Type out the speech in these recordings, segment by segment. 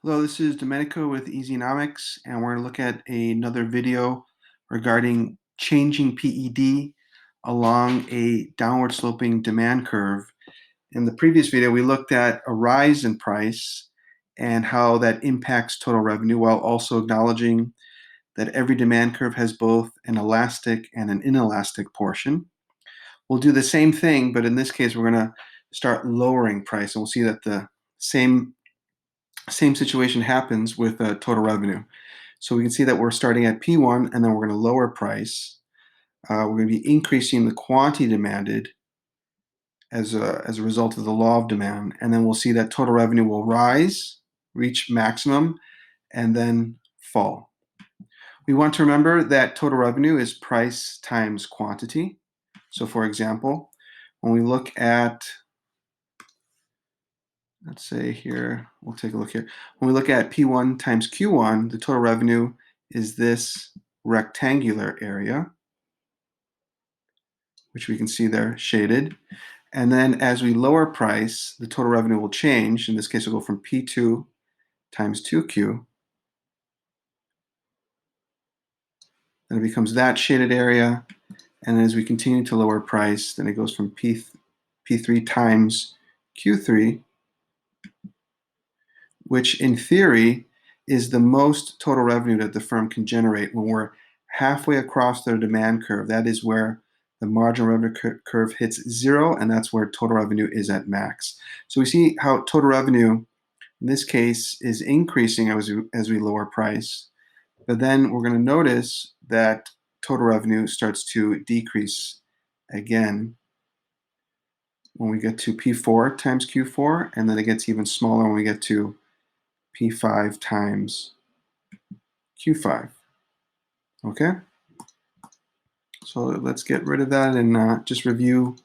Hello, this is Domenico with Easynomics, and we're going to look at another video regarding changing PED along a downward sloping demand curve. In the previous video, we looked at a rise in price and how that impacts total revenue while also acknowledging that every demand curve has both an elastic and an inelastic portion. We'll do the same thing, but in this case, we're going to start lowering price, and we'll see that the same situation happens with total revenue. So we can see that we're starting at P1 and then we're going to lower price. We're going to be increasing the quantity demanded as a result of the law of demand. And then we'll see that total revenue will rise, reach maximum, and then fall. We want to remember that total revenue is price times quantity. So for example, when we look at let's say here, we'll take a look here. When we look at P1 times Q1, the total revenue is this rectangular area, which we can see there shaded. And then as we lower price, the total revenue will change. In this case, it'll go from P2 times 2Q. Then it becomes that shaded area. And as we continue to lower price, then it goes from P3 times Q3, which in theory is the most total revenue that the firm can generate when we're halfway across their demand curve. That is where the marginal revenue curve hits zero, and that's where total revenue is at max. So we see how total revenue, in this case, is increasing as we lower price. But then we're going to notice that total revenue starts to decrease again when we get to P4 times Q4, and then it gets even smaller when we get to P5 times Q5. Okay? So let's get rid of that and just review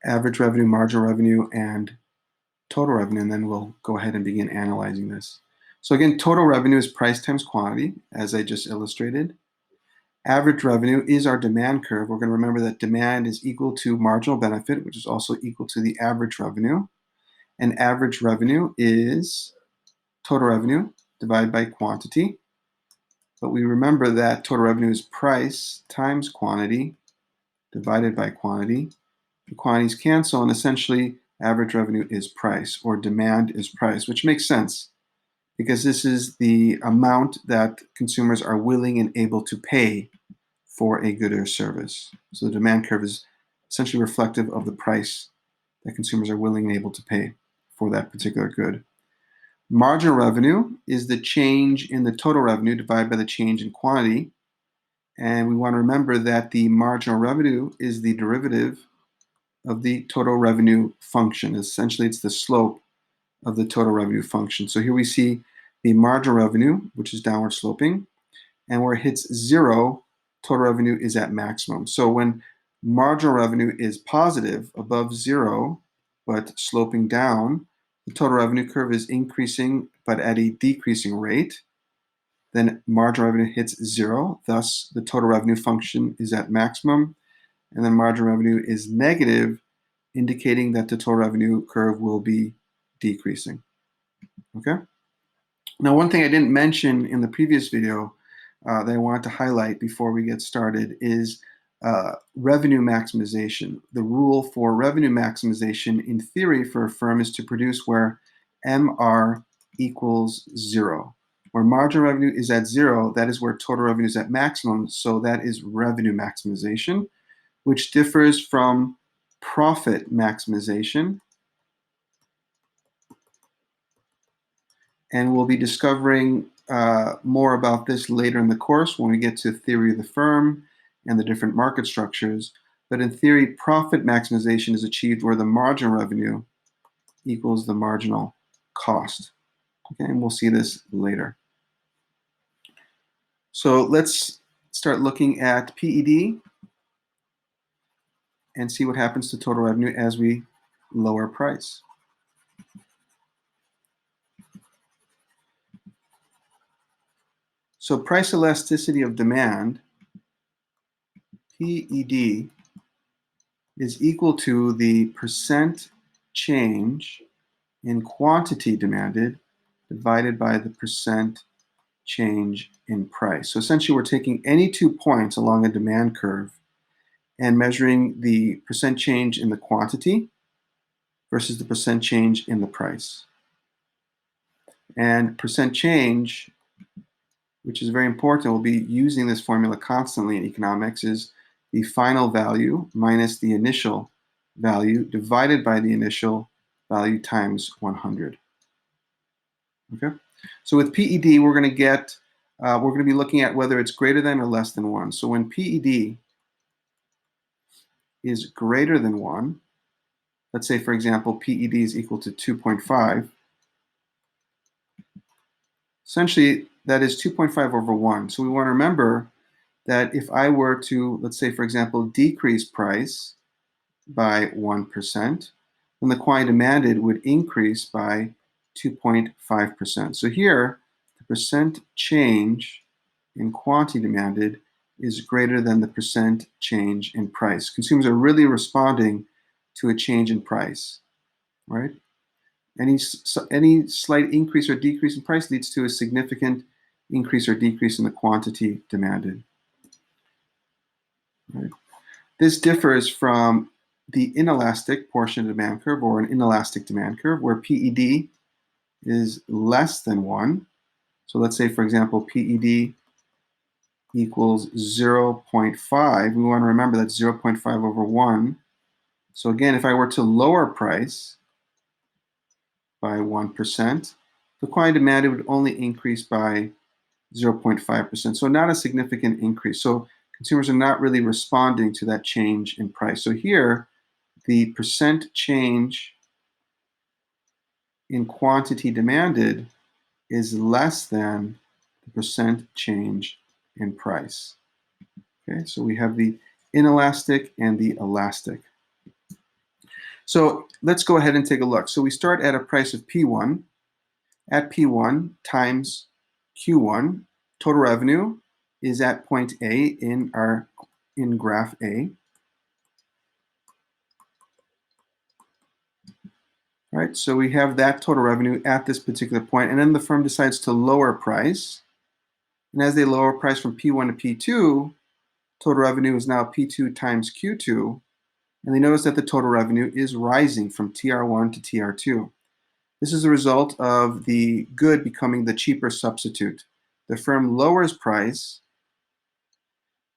average revenue, marginal revenue, and total revenue, and then we'll go ahead and begin analyzing this. So again, total revenue is price times quantity, as I just illustrated. Average revenue is our demand curve. We're going to remember that demand is equal to marginal benefit, which is also equal to the average revenue. And average revenue is total revenue divided by quantity. But we remember that total revenue is price times quantity divided by quantity. The quantities cancel, and essentially average revenue is price, or demand is price, which makes sense because this is the amount that consumers are willing and able to pay for a good or service. So the demand curve is essentially reflective of the price that consumers are willing and able to pay for that particular good. Marginal revenue is the change in the total revenue divided by the change in quantity. And we want to remember that the marginal revenue is the derivative of the total revenue function. Essentially, it's the slope of the total revenue function. So here we see the marginal revenue, which is downward sloping, and where it hits zero, total revenue is at maximum. So when marginal revenue is positive, above zero, but sloping down, the total revenue curve is increasing, but at a decreasing rate. Then marginal revenue hits zero, thus the total revenue function is at maximum. And then marginal revenue is negative, indicating that the total revenue curve will be decreasing. Okay? Now, one thing I didn't mention in the previous video that I wanted to highlight before we get started is revenue maximization. The rule for revenue maximization in theory for a firm is to produce where MR equals zero. Where marginal revenue is at zero, that is where total revenue is at maximum, so that is revenue maximization, which differs from profit maximization. And we'll be discovering more about this later in the course when we get to theory of the firm and the different market structures. But in theory, profit maximization is achieved where the marginal revenue equals the marginal cost. Okay, and we'll see this later. So let's start looking at PED and see what happens to total revenue as we lower price. So price elasticity of demand, PED, is equal to the percent change in quantity demanded divided by the percent change in price. So essentially, we're taking any 2 points along a demand curve and measuring the percent change in the quantity versus the percent change in the price. And percent change, which is very important, we'll be using this formula constantly in economics, is the final value minus the initial value divided by the initial value times 100. Okay, so with PED, we're going to be looking at whether it's greater than or less than 1. So when PED is greater than 1, let's say, for example, PED is equal to 2.5, essentially that is 2.5 over 1. So we want to remember that if I were to, let's say, for example, decrease price by 1%, then the quantity demanded would increase by 2.5%. So here, the percent change in quantity demanded is greater than the percent change in price. Consumers are really responding to a change in price, right? Any slight increase or decrease in price leads to a significant increase or decrease in the quantity demanded. Right? This differs from the inelastic portion of the demand curve, or an inelastic demand curve, where PED is less than 1. So let's say, for example, PED equals 0.5. We want to remember that's 0.5 over 1. So again, if I were to lower price by 1%, the quantity demanded would only increase by 0.5%. So not a significant increase. So consumers are not really responding to that change in price. So here, the percent change in quantity demanded is less than the percent change in price. Okay, so we have the inelastic and the elastic. So let's go ahead and take a look. So we start at a price of P1. At P1 times Q1, total revenue is at point A in graph A. Right, so we have that total revenue at this particular point, and then the firm decides to lower price. And as they lower price from P1 to P2, total revenue is now P2 times Q2, and they notice that the total revenue is rising from TR1 to TR2. This is a result of the good becoming the cheaper substitute. The firm lowers price,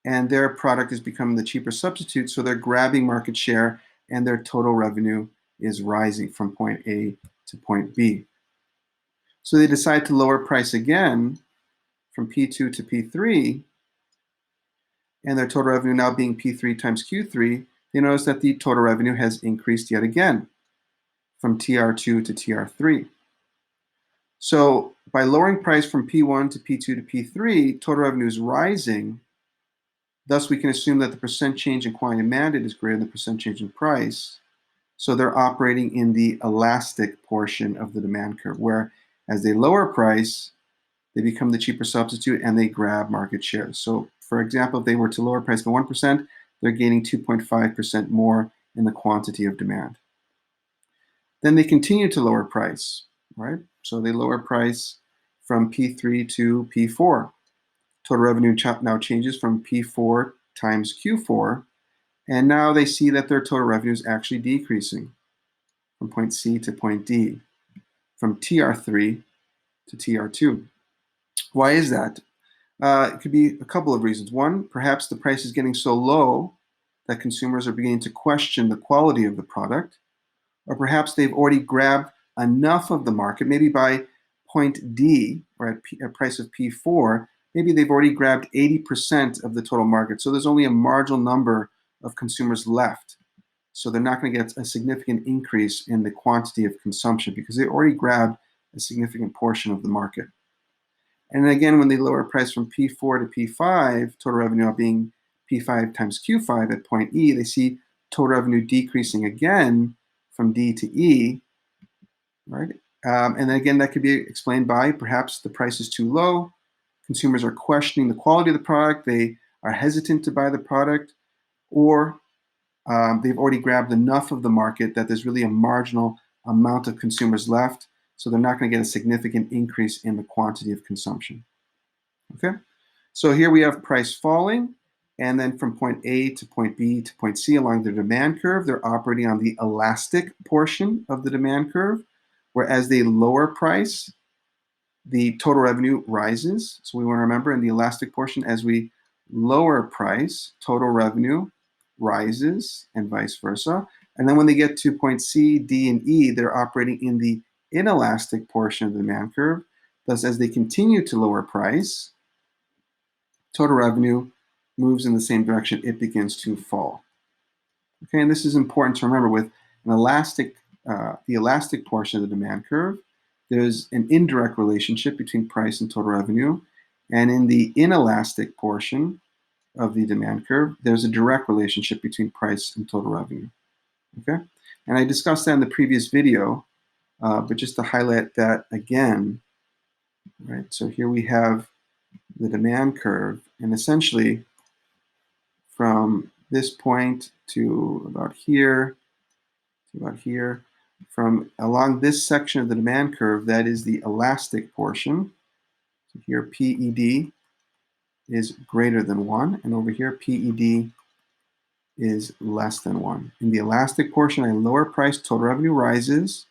and their product is becoming the cheaper substitute, so they're grabbing market share, and their total revenue is rising from point A to point B. So they decide to lower price again from P2 to P3, and their total revenue now being P3 times Q3, they notice that the total revenue has increased yet again from TR2 to TR3. So by lowering price from P1 to P2 to P3, total revenue is rising. Thus, we can assume that the percent change in quantity demanded is greater than the percent change in price. So they're operating in the elastic portion of the demand curve, where as they lower price, they become the cheaper substitute and they grab market share. So for example, if they were to lower price by 1%, they're gaining 2.5% more in the quantity of demand. Then they continue to lower price, right? So they lower price from P3 to P4. Total revenue now changes from P4 times Q4, and now they see that their total revenue is actually decreasing from point C to point D, from TR3 to TR2. Why is that? It could be a couple of reasons. One, perhaps the price is getting so low that consumers are beginning to question the quality of the product, or perhaps they've already grabbed enough of the market, maybe by point D, or at a price of P4, maybe they've already grabbed 80% of the total market. So there's only a marginal number of consumers left. So they're not going to get a significant increase in the quantity of consumption because they already grabbed a significant portion of the market. And again, when they lower price from P4 to P5, total revenue being P5 times Q5 at point E, they see total revenue decreasing again from D to E, right? And then again, that could be explained by perhaps the price is too low, consumers are questioning the quality of the product, they are hesitant to buy the product, or they've already grabbed enough of the market that there's really a marginal amount of consumers left. So they're not going to get a significant increase in the quantity of consumption. Okay? So here we have price falling, and then from point A to point B to point C along the demand curve, they're operating on the elastic portion of the demand curve, where as they lower price, the total revenue rises. So we want to remember in the elastic portion, as we lower price, total revenue rises and vice versa. And then when they get to point C, D, and E, they're operating in the inelastic portion of the demand curve. Thus, as they continue to lower price, total revenue moves in the same direction, it begins to fall. Okay, and this is important to remember with an elastic, the elastic portion of the demand curve, there's an indirect relationship between price and total revenue. And in the inelastic portion of the demand curve, there's a direct relationship between price and total revenue. Okay, and I discussed that in the previous video, but just to highlight that again, right? So here we have the demand curve, and essentially from this point to about here, from along this section of the demand curve, that is the elastic portion. So here PED is greater than 1, and over here PED is less than 1. In the elastic portion, I lower price, total revenue rises,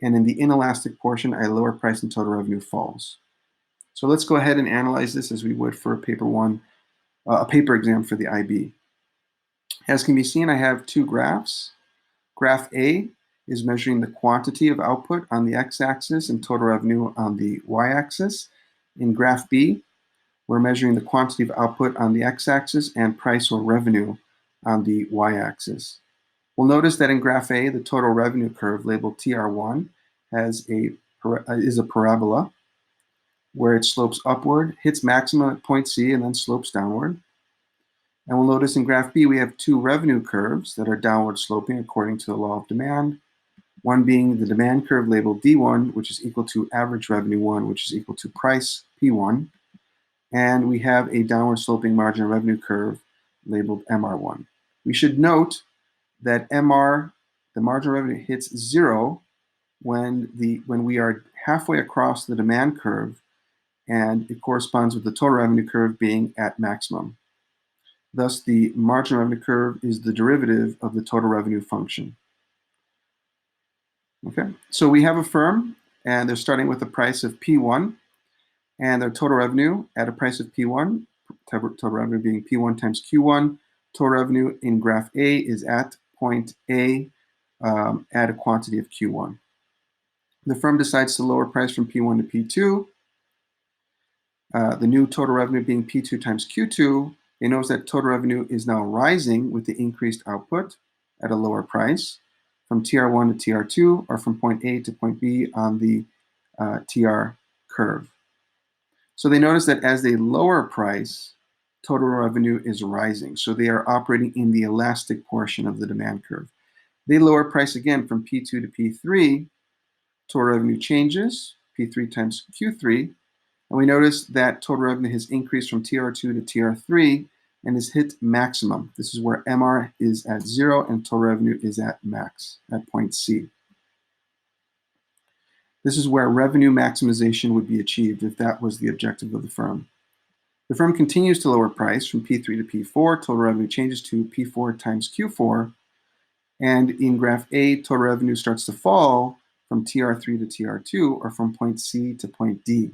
and in the inelastic portion, I lower price and total revenue falls. So let's go ahead and analyze this as we would for paper one, a paper exam for the IB. As can be seen, I have two graphs. Graph A is measuring the quantity of output on the x-axis and total revenue on the y-axis. In graph B, we're measuring the quantity of output on the x-axis and price or revenue on the y-axis. We'll notice that in graph A, the total revenue curve labeled TR1 is a parabola where it slopes upward, hits maximum at point C, and then slopes downward. And we'll notice in graph B, we have two revenue curves that are downward sloping according to the law of demand. One being the demand curve labeled D1, which is equal to average revenue 1, which is equal to price P1. And we have a downward sloping marginal revenue curve labeled MR1. We should note that MR, the marginal revenue, hits 0 when we are halfway across the demand curve, and it corresponds with the total revenue curve being at maximum. Thus, the marginal revenue curve is the derivative of the total revenue function. Okay, so we have a firm, and they're starting with a price of P1, and their total revenue at a price of P1, total revenue being P1 times Q1. Total revenue in graph A is at point A at a quantity of Q1. The firm decides to lower price from P1 to P2. The new total revenue being P2 times Q2, they notice that total revenue is now rising with the increased output at a lower price from TR1 to TR2, or from point A to point B on the TR curve. So they notice that as they lower price, total revenue is rising. So they are operating in the elastic portion of the demand curve. They lower price again from P2 to P3, total revenue changes, P3 times Q3, and we notice that total revenue has increased from TR2 to TR3 and has hit maximum. This is where MR is at 0 and total revenue is at max, at point C. This is where revenue maximization would be achieved if that was the objective of the firm. The firm continues to lower price from P3 to P4. Total revenue changes to P4 times Q4. And in graph A, total revenue starts to fall from TR3 to TR2, or from point C to point D.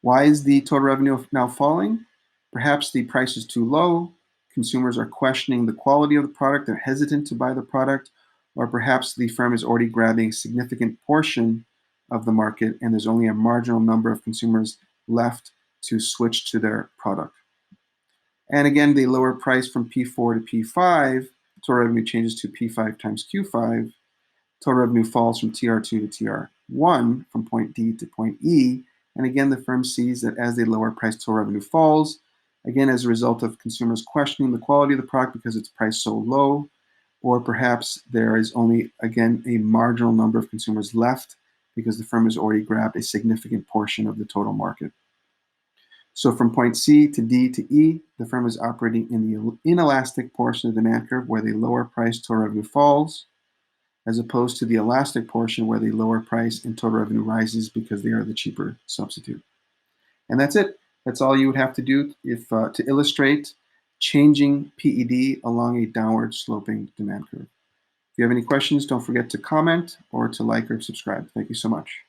Why is the total revenue now falling? Perhaps the price is too low, consumers are questioning the quality of the product, they're hesitant to buy the product, or perhaps the firm is already grabbing a significant portion of the market and there's only a marginal number of consumers left to switch to their product. And again, they lower price from P4 to P5, total revenue changes to P5 times Q5, total revenue falls from TR2 to TR1, from point D to point E, and again, the firm sees that as they lower price, total revenue falls, again, as a result of consumers questioning the quality of the product because it's priced so low, or perhaps there is only, again, a marginal number of consumers left because the firm has already grabbed a significant portion of the total market. So from point C to D to E, the firm is operating in the inelastic portion of the demand curve where the lower price, total revenue falls. as opposed to the elastic portion where the lower price and total revenue rises because they are the cheaper substitute. And that's it. That's all you would have to do if to illustrate changing PED along a downward sloping demand curve. If you have any questions, don't forget to comment or to like or subscribe. Thank you so much.